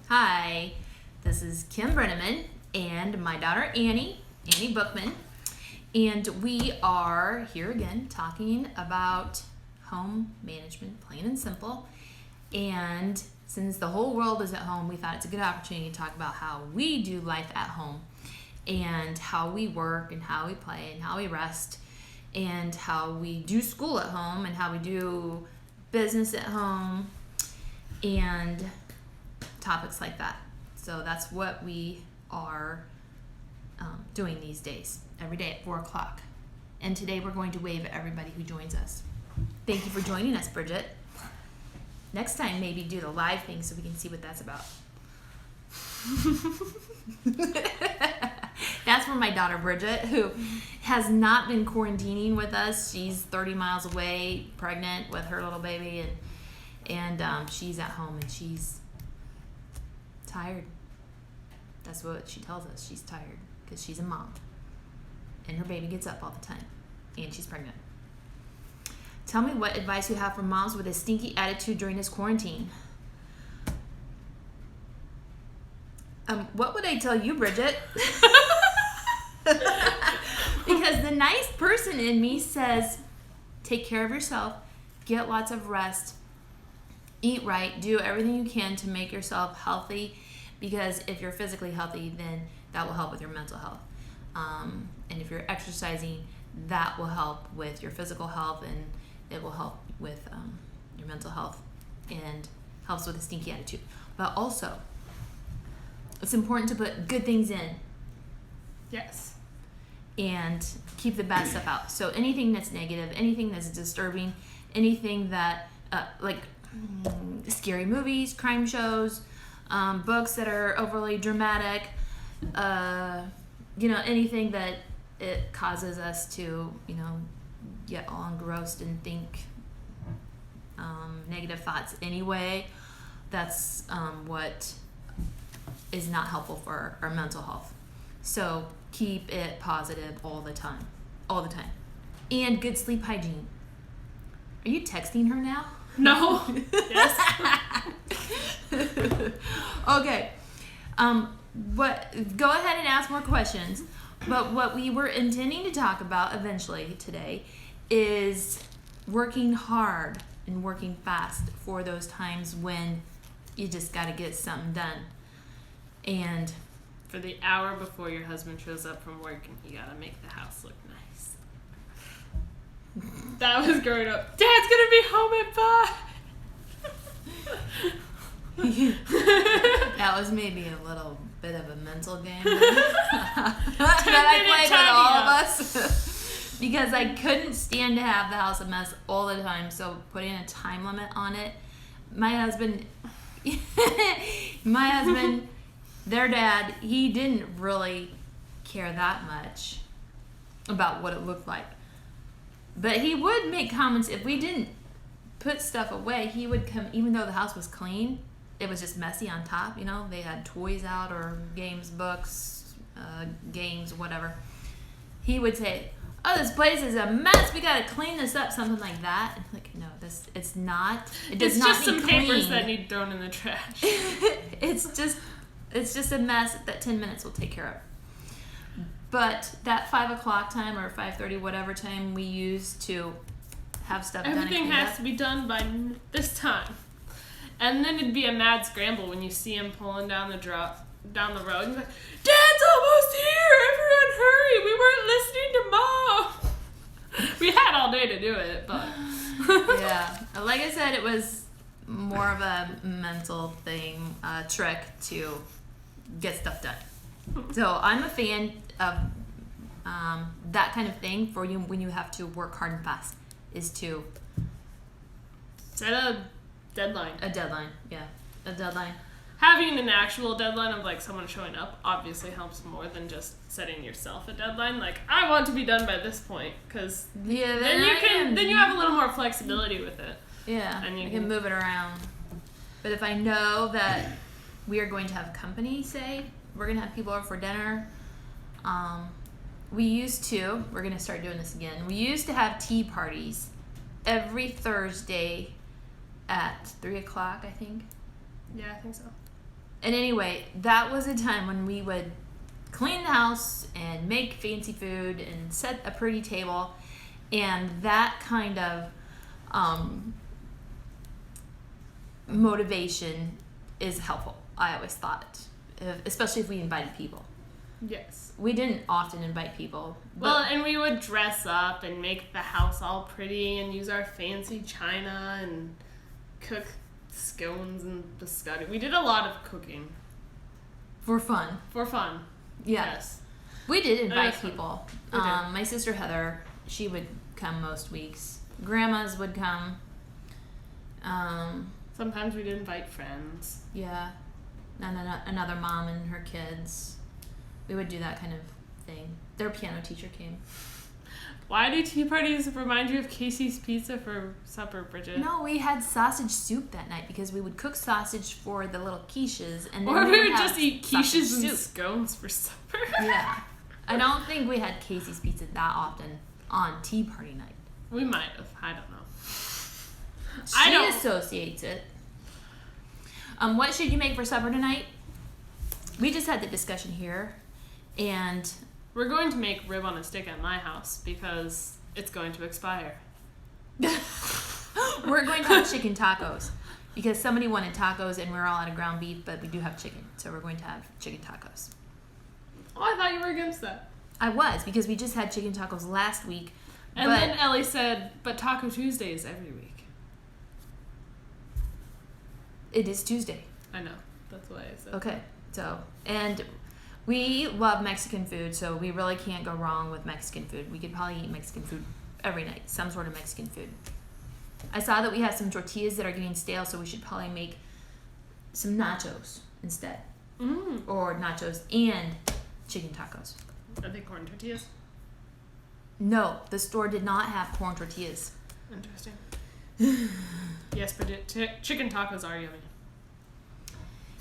Hi, this is Kim Brenneman and my daughter Annie Bookman, and we are here again talking about home management, plain and simple. And since the whole world is at home, we thought it's a good opportunity to talk about how we do life at home and how we work and how we play and how we rest and how we do school at home and how we do business at home and topics like that. So that's what we are doing these days, every day at 4 o'clock. And today we're going to wave at everybody who joins us. Thank you for joining us, Bridget. Next time, maybe do the live thing so we can see what that's about. That's for my daughter, Bridget, who has not been quarantining with us. She's 30 miles away, pregnant with her little baby, and she's at home, and she's tired. That's what she tells us. She's tired because she's a mom, and her baby gets up all the time, and she's pregnant. Tell me what advice you have for moms with a stinky attitude during this quarantine. What would I tell you, Bridget? Because the nice person in me says, take care of yourself, get lots of rest, eat right, do everything you can to make yourself healthy, because if you're physically healthy, then that will help with your mental health. And if you're exercising, that will help with your physical health, and it will help with your mental health and helps with a stinky attitude. But also, it's important to put good things in. Yes. And keep the bad stuff out. So anything that's negative, anything that's disturbing, anything that, like scary movies, crime shows, books that are overly dramatic, anything that it causes us to, get all engrossed and think negative thoughts anyway, that's what is not helpful for our mental health. So keep it positive all the time. And good sleep hygiene. Are you texting her now? No. Yes. Okay. Go ahead and ask more questions. But what we were intending to talk about eventually today is working hard and working fast for those times when you just got to get something done. And for the hour before your husband shows up from work, and you gotta make the house look nice. That was growing up. Dad's gonna be home at 5. That was maybe a little bit of a mental game that I played with all of us. Because I couldn't stand to have the house a mess all the time, so putting a time limit on it. My husband, their dad, he didn't really care that much about what it looked like. But he would make comments if we didn't put stuff away. He would come, even though the house was clean, it was just messy on top. They had toys out or games, books, games, whatever. He would say, "Oh, this place is a mess. We gotta clean this up," something like that. And like, no, it's not. It does not need cleaned. It's just some papers that need thrown in the trash. It's just a mess that 10 minutes will take care of. But that 5 o'clock time or 5:30, whatever time we use to have stuff done. Everything has to be done by this time. And then it'd be a mad scramble when you see him pulling down the road. And you're like, Dad's almost here! Everyone hurry! We weren't listening to Mom! We had all day to do it, but... Yeah. Like I said, it was more of a mental thing, trick to get stuff done. So I'm a fan of that kind of thing for you when you have to work hard and fast, is to set a deadline. A deadline, yeah. A deadline. Having an actual deadline of like someone showing up obviously helps more than just setting yourself a deadline. Like, I want to be done by this point, because then you have a little more flexibility with it. Yeah, and you can move it around. But if I know that we are going to have company, say, we're going to have people over for dinner, we're going to start doing this again. We used to have tea parties every Thursday at 3 o'clock, I think. Yeah, I think so. And anyway, that was a time when we would clean the house and make fancy food and set a pretty table. And that kind of motivation is helpful, I always thought, especially if we invited people. Yes. We didn't often invite people. Well, and we would dress up and make the house all pretty and use our fancy china and cook scones and biscotti. We did a lot of cooking. For fun. For fun. Yeah. Yes. We did invite fun. people. We did. My sister Heather, she would come most weeks. Grandmas would come. Sometimes we'd invite friends. Yeah. Another mom and her kids. We would do that kind of thing. Their piano teacher came. Why do tea parties remind you of Casey's Pizza for supper, Bridget? No, we had sausage soup that night because we would cook sausage for the little quiches, and then Or we would have just eat sausage quiches and soup. scones for supper. Yeah. I don't think we had Casey's Pizza that often on tea party night. We might have. I don't know. She associates it. What should you make for supper tonight? We just had the discussion here, and We're going to make rib on a stick at my house because it's going to expire. we're going to have chicken tacos because somebody wanted tacos and we're all out of ground beef, but we do have chicken, so we're going to have chicken tacos. Oh, I thought you were against that. I was, because we just had chicken tacos last week. And then Ellie said, but Taco Tuesday is every week. It is Tuesday. I know. That's why I said Okay, so, and we love Mexican food, so we really can't go wrong with Mexican food. We could probably eat Mexican food every night, some sort of Mexican food. I saw that we have some tortillas that are getting stale, so we should probably make some nachos instead. Or nachos and chicken tacos. Are they corn tortillas? No, the store did not have corn tortillas. Interesting. Yes, but chicken tacos are yummy.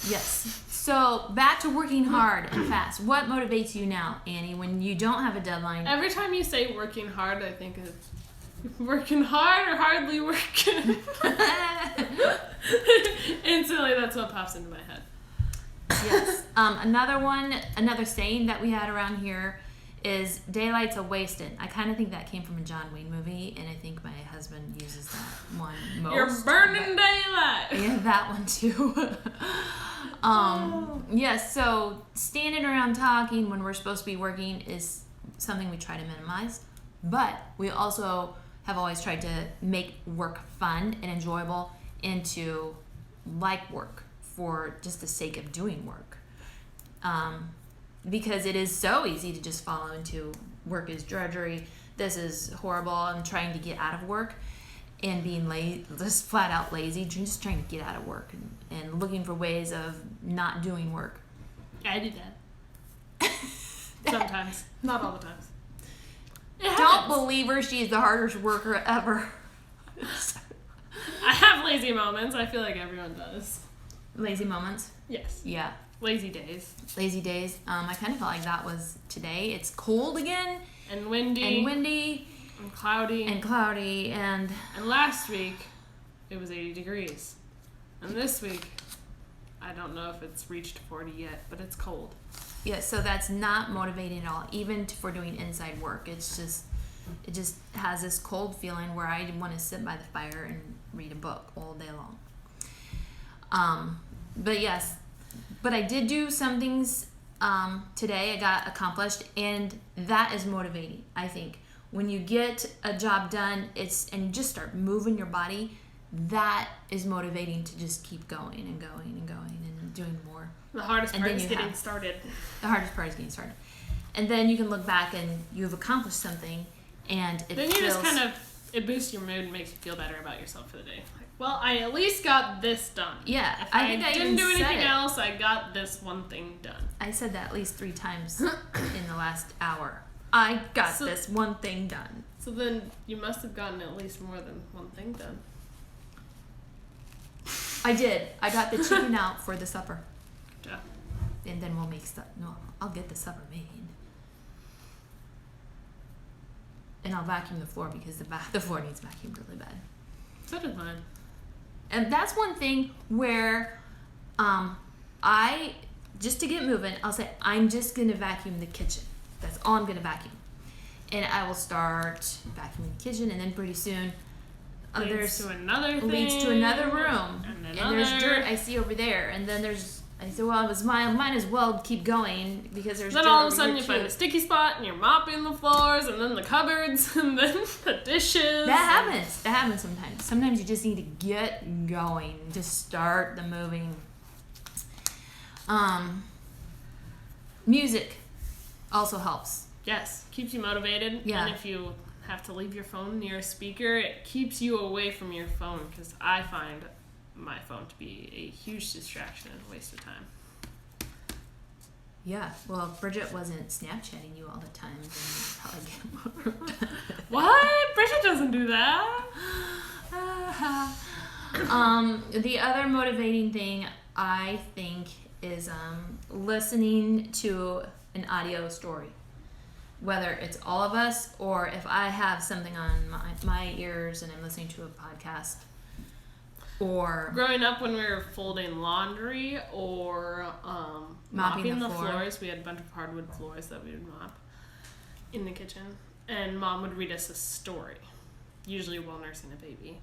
Yes. So back to working hard and fast. What motivates you now, Annie, when you don't have a deadline? Every time you say working hard, I think of working hard or hardly working. Instantly, that's what pops into my head. Yes. Another saying that we had around here is daylight's a wasted. I kind of think that came from a John Wayne movie, and I think my husband uses that one most. You're burning daylight. Yeah, that one too. Yes, so standing around talking when we're supposed to be working is something we try to minimize, but we also have always tried to make work fun and enjoyable and to like work for just the sake of doing work. Because it is so easy to just fall into work is drudgery, this is horrible, I'm trying to get out of work, and being just flat out lazy, just trying to get out of work and looking for ways of not doing work. I do that. Sometimes. Not all the times. Don't believe her, she's the hardest worker ever. I have lazy moments. I feel like everyone does. Lazy moments? Yes. Yeah. Lazy days. Lazy days. I kind of felt like that was today. It's cold again. And windy. And cloudy. And And last week, it was 80 degrees. And this week, I don't know if it's reached 40 yet, but it's cold. yeah, so that's not motivating at all, even for doing inside work. It just has this cold feeling where I want to sit by the fire and read a book all day long. But I did do some things today I got accomplished, and that is motivating, I think. When you get a job done, and you just start moving your body, that is motivating to just keep going and going and going and doing more. The hardest And part then is you getting have- started. The hardest part is getting started. And then you can look back and you've accomplished something, and it Then you feels... just kind of, it boosts your mood and makes you feel better about yourself for the day. Like, well, I at least got this done. Yeah, If I think I didn't even do said anything it. else, I got this one thing done. I said that at least 3 times in the last hour. I got So- this one thing done. So then you must have gotten at least more than one thing done. I did. I got the chicken out for the supper. Yeah. And then we'll make stuff. No, I'll get the supper made. And I'll vacuum the floor because the floor needs vacuumed really bad. So did mine. And that's one thing where just to get moving, I'll say, I'm just going to vacuum the kitchen. That's all I'm going to vacuum. And I will start vacuuming the kitchen, and then pretty soon Leads to another thing. leads to another room. And And there's dirt I see over there. And then I said, well, might as well keep going because there's Then dirt all of a over sudden here you find too. a sticky spot and you're mopping the floors and then the cupboards and then the dishes. That happens sometimes. Sometimes you just need to get going. Just start the moving. Music also helps. Yes, keeps you motivated. Yeah. And if you have to leave your phone near a speaker, it keeps you away from your phone because I find my phone to be a huge distraction and a waste of time. Yeah. Well, if Bridget wasn't Snapchatting you all the time, then you'd probably get more. What? Bridget doesn't do that. The other motivating thing I think is listening to an audio story, whether it's all of us or if I have something on my ears and I'm listening to a podcast. Or Growing up when we were folding laundry or mopping the floors, we had a bunch of hardwood floors that we would mop in the kitchen. And Mom would read us a story, usually while nursing a baby.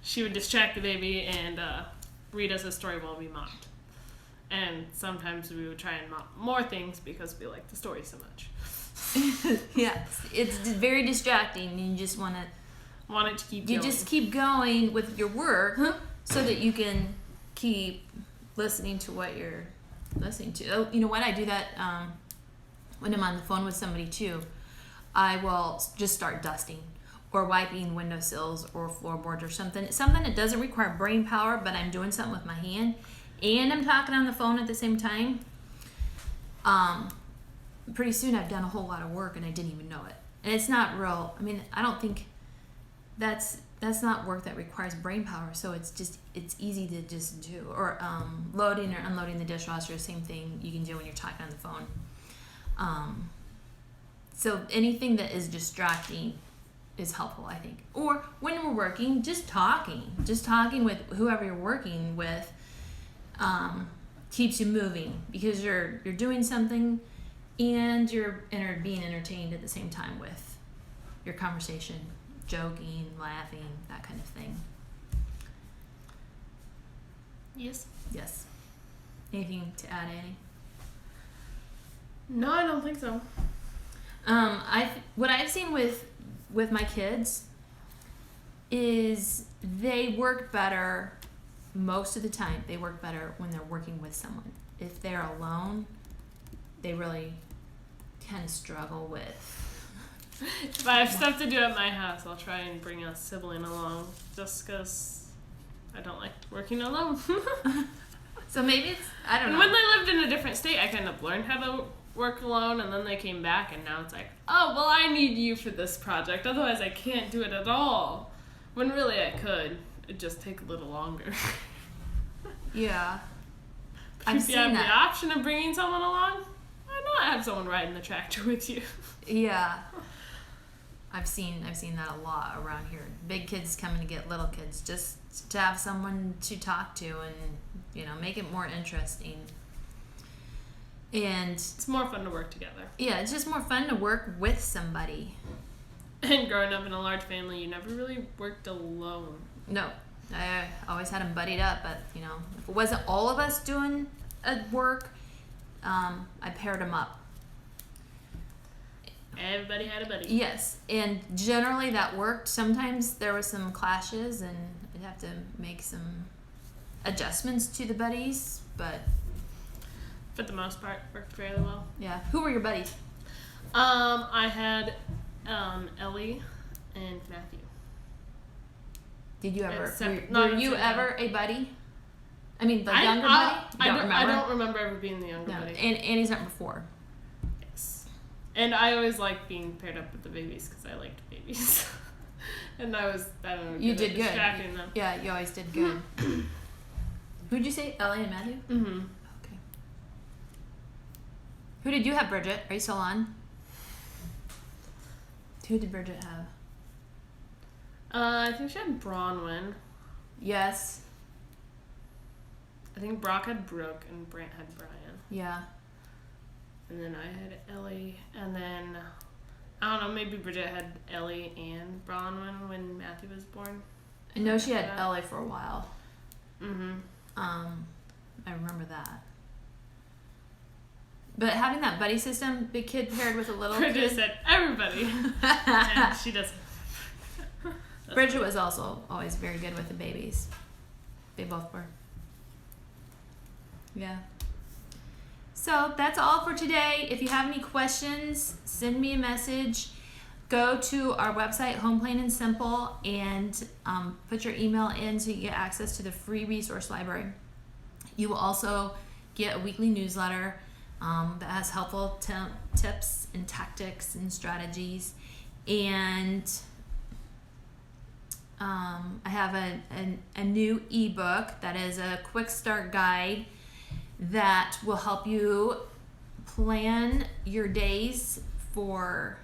She would distract the baby and read us a story while we mopped. And sometimes we would try and mop more things because we liked the story so much. yeah, it's very distracting. And you just want it to keep you going. just keep going with your work so that you can keep listening to what you're listening to. Oh, you know what? I do that when I'm on the phone with somebody too. I will just start dusting or wiping windowsills or floorboards or something that doesn't require brain power, but I'm doing something with my hand and I'm talking on the phone at the same time. Pretty soon I've done a whole lot of work and I didn't even know it. And it's not real. I mean, I don't think that's not work that requires brain power, so it's easy to just do. Or loading or unloading the dishwasher, same thing you can do when you're talking on the phone. So anything that is distracting is helpful, I think. Or when we're working, just talking with whoever you're working with keeps you moving because you're doing something and you're being entertained at the same time with your conversation. Joking, laughing, that kind of thing. Yes. Yes. Anything to add, Annie? No, I don't think so. What I've seen with my kids is they work better most of the time. They work better when they're working with someone. If they're alone, they really kind of struggle with. If I have stuff to do at my house, I'll try and bring a sibling along just because I don't like working alone. So maybe it's, I don't know. When they lived in a different state, I kind of learned how to work alone, and then they came back, and now it's like, oh, well, I need you for this project, otherwise I can't do it at all. When really I could. It'd just take a little longer. Yeah. If you have the option of bringing someone along, why not have someone riding the tractor with you? Yeah. I've seen that a lot around here. Big kids coming to get little kids just to have someone to talk to and, make it more interesting. And it's more fun to work together. Yeah, it's just more fun to work with somebody. And growing up in a large family, you never really worked alone. No. I always had them buddied up, but, if it wasn't all of us doing work, I paired them up. Everybody had a buddy. Yes, and generally that worked. Sometimes there were some clashes, and I'd have to make some adjustments to the buddies, but for the most part, worked fairly well. Yeah. Who were your buddies? I had Ellie and Matthew. Did you ever? Except, were you ever a buddy? I mean, the younger buddy? I don't remember ever being the younger buddy. And Annie's not before. Yes. And I always liked being paired up with the babies because I liked babies. And I don't know. You did good. Distracting them. Yeah, you always did good. Who'd you say? Ellie and Matthew? Mm-hmm. Okay. Who did you have, Bridget? Are you still on? Who did Bridget have? I think she had Bronwyn. Yes. I think Brock had Brooke and Brant had Brian. Yeah. And then I had Ellie. And then, I don't know, maybe Bridget had Ellie and Bronwyn when Matthew was born. I know she had Ellie for a while. Mm-hmm. I remember that. But having that buddy system, big kid paired with a little Bridget kid. said everybody. And she doesn't. Bridget was also always very good with the babies. They both were. Yeah. So that's all for today. If you have any questions, send me a message. Go to our website, Home Plain and Simple, and put your email in so you get access to the free resource library. You will also get a weekly newsletter that has helpful tips and tactics and strategies. And I have a new ebook that is a quick start guide that will help you plan your days for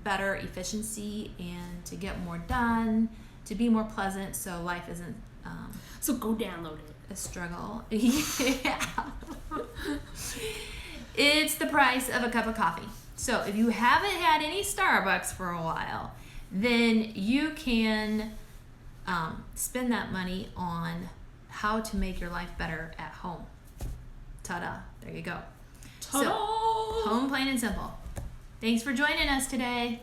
better efficiency and to get more done, to be more pleasant, so life isn't So go download it. a struggle. Yeah. It's the price of a cup of coffee. So if you haven't had any Starbucks for a while, then you can spend that money on how to make your life better at home. Ta-da. There you go. Ta-da! So, Home Plain and Simple. Thanks for joining us today.